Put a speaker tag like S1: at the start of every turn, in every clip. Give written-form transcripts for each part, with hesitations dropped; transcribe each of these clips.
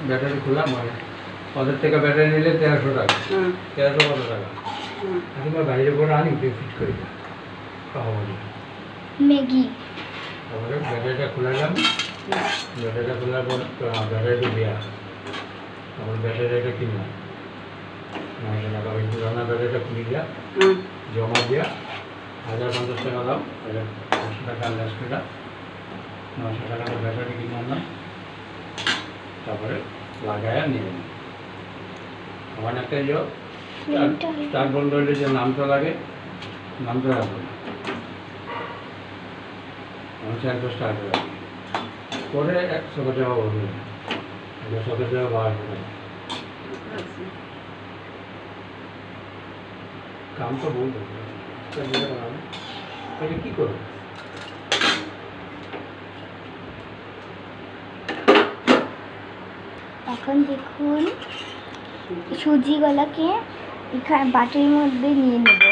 S1: Battery খোলা মানে ওদের থেকে ব্যাটারি নিলে 1300 টাকা। 1300 কত টাকা? তোমার বাইরে করে আনি ফিট করে খাওয়া
S2: ম্যাগি।
S1: তারপরে ব্যাটারিটা খুলালাম, ব্যাটারিটা খোলার পর ব্যাটারিটা দেওয়া, তারপর ব্যাটারিটা কিনলাম 900 টাকা। ওই পুরানো ব্যাটারিটা খুলে দিয়া জমা দিয়া 1050 টাকা দাও, 500 টাকা লেস করে 900 টাকার ব্যাটারি কিনে আনলাম, তারপরে লাগায়া নিয়ে আমার একটা স্টার্ট বন্ধ হইলে যে নামটা লাগে নামটা রাখবো আমার চ্যানেলটা স্টার্ট হয়ে যাবে, পরে 100 টাকা বলবে 100 টাকা বাড়বে। কাম তো বলবো তাহলে কী করবো?
S2: এখন দেখুন সুজিগুলোকে এখানে বাটির মধ্যে নিয়ে নেব।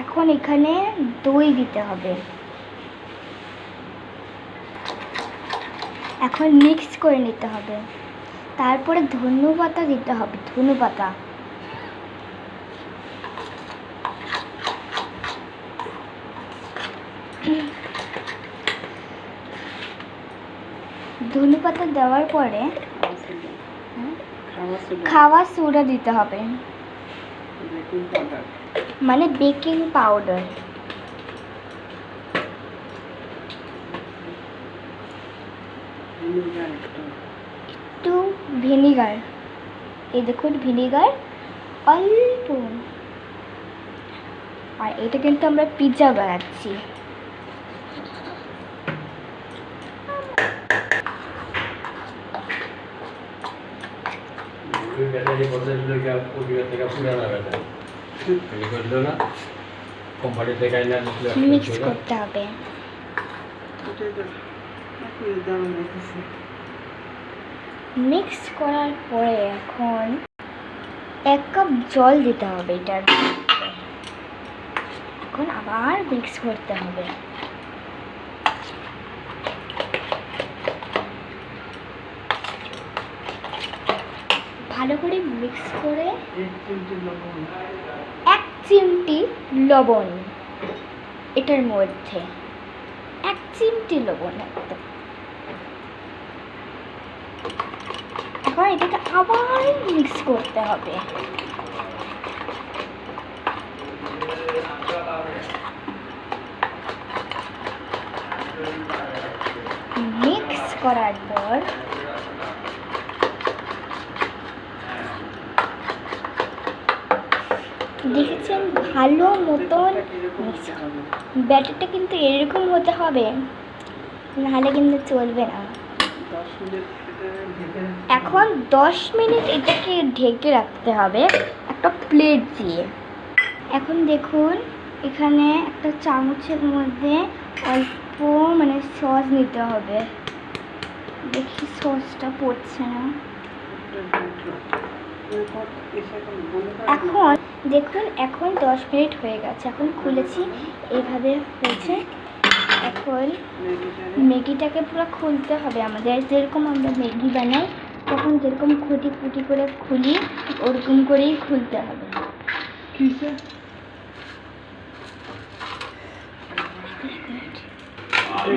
S2: এখন এখানে দই দিতে হবে। এখন মিক্স করে নিতে হবে, তারপরে ধনেপাতা দিতে হবে। ধনেপাতা ধনেপাতা দেওয়ার পরে খাওয়া সোডা দিতে হবে, মানে বেকিং পাউডার। একটু ভিনিগার, এই দেখুন ভিনিগার অল্প। আর এটা কিন্তু আমরা পিৎজা বানাচ্ছি। মিক্স করতে হবে। মিক্স করার পরে এখন 1 কাপ জল দিতে হবে এটার। এখন আবার মিক্স করতে হবে। ভালো করে মিক্স করে 1 চিমটি লবণ এটার মধ্যে, 1 চিমটি লবণ একদম। এখন এটাকে আবার মিক্স করতে হবে। মিক্স করার পর দেখেছেন ভালো মতন ব্যাটারটা কিন্তু এরকম হতে হবে, নাহলে কিন্তু চলবে না। এখন 10 মিনিট এটাকে ঢেকে রাখতে হবে একটা প্লেট দিয়ে। এখন দেখুন এখানে একটা চামচের মধ্যে অল্প মানে সস নিতে হবে। দেখি সসটা পড়ছে না। এখন দেখুন এখন 10 মিনিট হয়ে গেছে। এখন খুলেছি, এইভাবে হয়েছে। এখন ম্যাগিটাকে পুরো খুলতে হবে আমাদের, যেরকম আমরা ম্যাগি বানাই তখন যেরকম খুঁটি খুঁটি করে খুলি ওরকম করেই খুলতে হবে।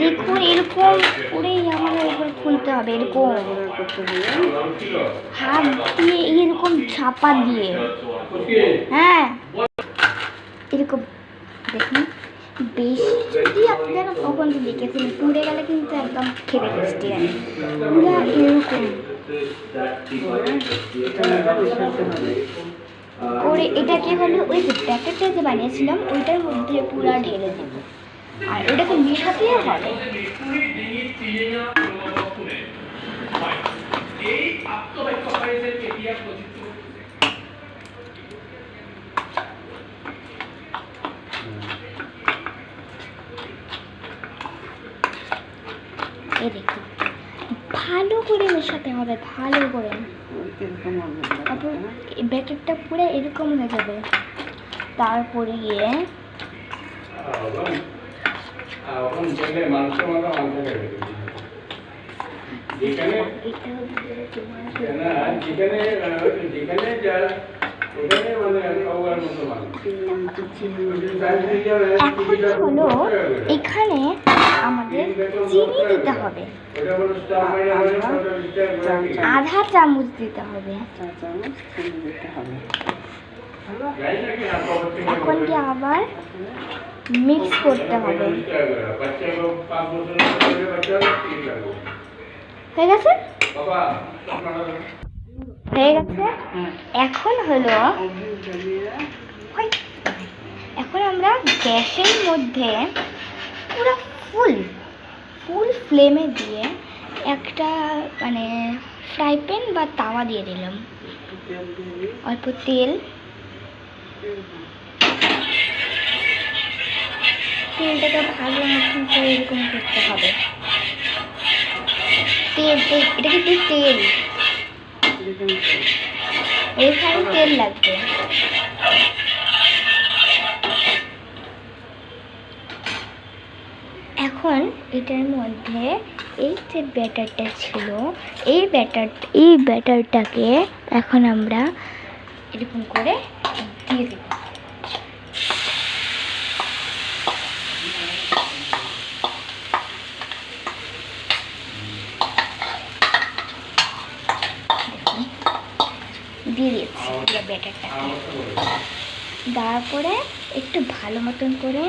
S2: দেখুন এরকম করেই আমাদের উপরে খুলতে হবে, এরকম হাত দিয়ে এরকম চাপা দিয়ে। হ্যাঁ এরকম দেখুন। বেশি যদি আপনারা তখন দেখেছেন পুড়ে গেলে কিন্তু একদম খেতে টেস্টি হয়। পুরো এরকম করে এটাকে হলো ওই যে প্যাকেটটা যে বানিয়েছিলাম ওইটার মধ্যে পুরো ঢেলে দেবো, আর ওটাকে মেশাতেও হবে। এই দেখুন ভালো করে মেশাতে হবে, ভালো করে। তারপর ব্যাটারটা পুরো এরকম হয়ে যাবে। তারপরে গিয়ে
S1: যেখানে যেখানে যার ওখানে মানে খাওয়ার মতো মানুষ।
S2: এখন হলো এখানে আমাদের চিনি দিতে হবে, আধা চামচ দিতে হবে। এখন কি আবার মিক্স করতে হবে। হয়ে গেছে, হয়ে গেছে। এখন হলো এখন আমরা গ্যাসের মধ্যে পুরো ফুল ফ্লেমে দিয়ে একটা মানে ফ্রাই প্যান বা তাওয়া দিয়ে দিলাম, অল্প তেলটাকে ভালো মতন করে এরকম করতে হবে। এটা কিন্তু তেল, এখানে তেল লাগবে। এখন এটার মধ্যে এই যে ব্যাটারটা ছিল, এই ব্যাটারটাকে এখন আমরা এরকম করে দিয়ে দেব। দিয়ে দিয়েছি ব্যাটারটাকে, দেওয়ার পরে একটু ভালো মতন করে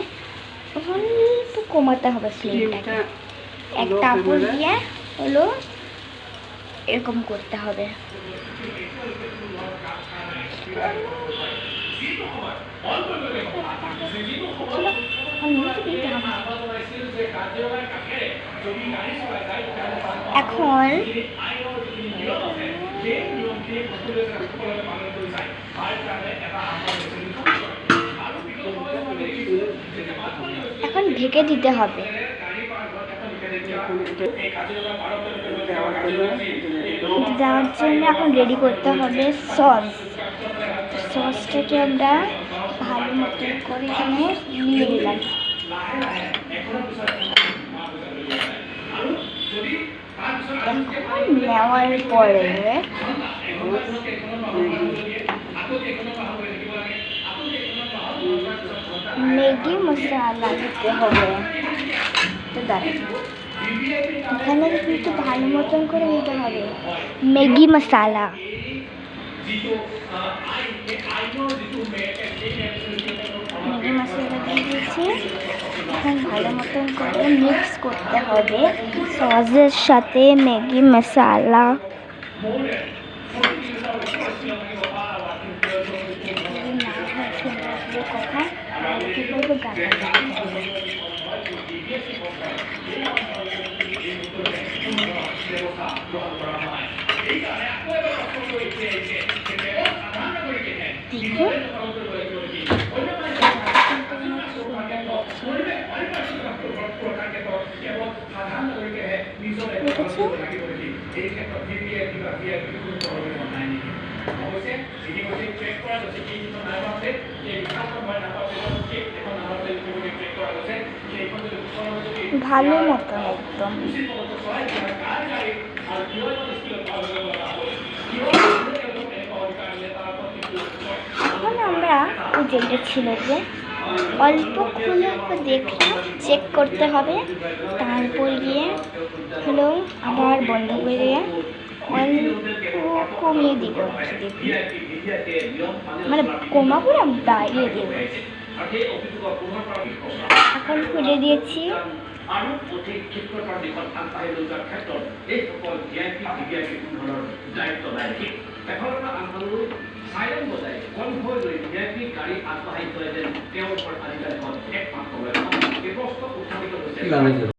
S2: অল্প কমাতে হবে ফ্লেমটাকে, একটা কাপড় দিয়ে হলো এরকম করতে হবে। এখন ঢেকে দিতে হবে। দেওয়ার জন্য এখন রেডি করতে হবে সসটাকে আমরা ভালো মতো করে এখানে নিয়ে নিলাম। নেওয়ার পরে ম্যাগি মশলা দিতে হবে। এখানে কিন্তু ভালো মতন করে দিতে হবে ম্যাগি মশলা। ম্যাগি মশলা দিয়ে দিয়েছি, এখন ভালো মতন করে মিক্স করতে হবে সসের সাথে ম্যাগি মশলা। ভালো মতন একদম এখন আমরা ওই যেটা ছিল যে অল্প খুলে দেখলাম, চেক করতে হবে, তারপর গিয়ে হলো আবার বন্ধ করে অল্প কমিয়ে দিব, মানে কমাবো না, বাড়িয়ে দেব। এখন খুলে দিয়েছি।
S3: আৰু অধিক ক্ষেত্ৰৰ দিশত আগবাঢ়ি লৈ যোৱাৰ ক্ষেত্ৰত এইসকল দায়িত্ব নাই। ঠিক এফালৰ আনফাললৈ চাইলেন বজাই কনভয় লৈ গাড়ী আগবাঢ়ি থৈ যেন তেওঁৰ ওপৰত আজিকালি একমাত্ৰ এই প্ৰশ্ন উত্থাপিত হৈছে।